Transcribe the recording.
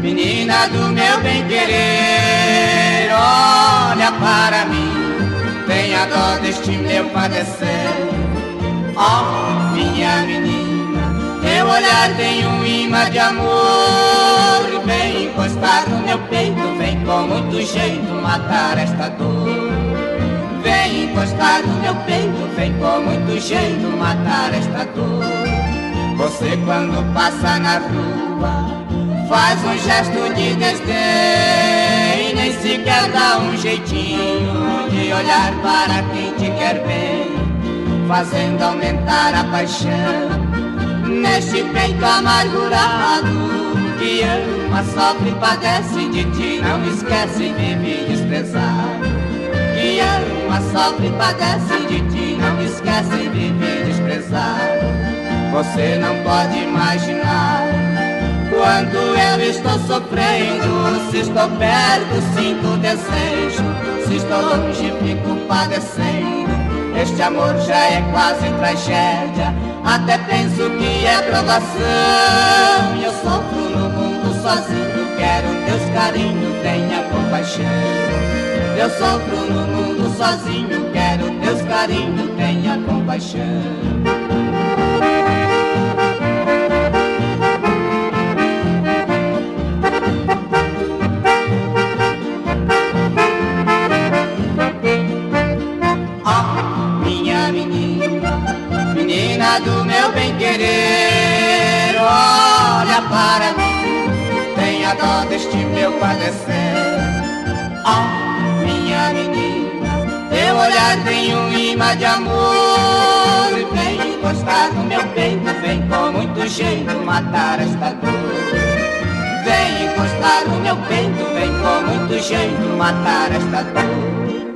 Menina do meu bem-querer, olha para mim, tenha dó deste meu padecer. Oh, minha menina, teu olhar tem um imã de amor. Vem encostar no meu peito, vem com muito jeito matar esta dor. Vem encostar no meu peito, vem com muito jeito matar esta dor. Você quando passa na rua faz um gesto de desdém, nem sequer dá um jeitinho de olhar para quem te quer bem, fazendo aumentar a paixão neste peito amargurado que ama, sofre e padece de ti, não esquece, vive desprezado. Que ama, sofre e padece de ti, não esquece, vive desprezado. Você não pode imaginar quanto eu estou sofrendo. Se estou perto, sinto desejo, se estou longe, fico padecendo. Este amor já é quase tragédia, até penso que é provação. E eu sofro no mundo sozinho, quero teus carinhos, tenha compaixão. Eu sofro no mundo sozinho, quero teus carinhos, tenha compaixão. Menina do meu bem-querer, olha para mim, tenha dó deste meu padecer. Oh, minha menina, teu olhar tem um imã de amor. Vem encostar no meu peito, vem com muito jeito matar esta dor. Vem encostar no meu peito, vem com muito jeito matar esta dor.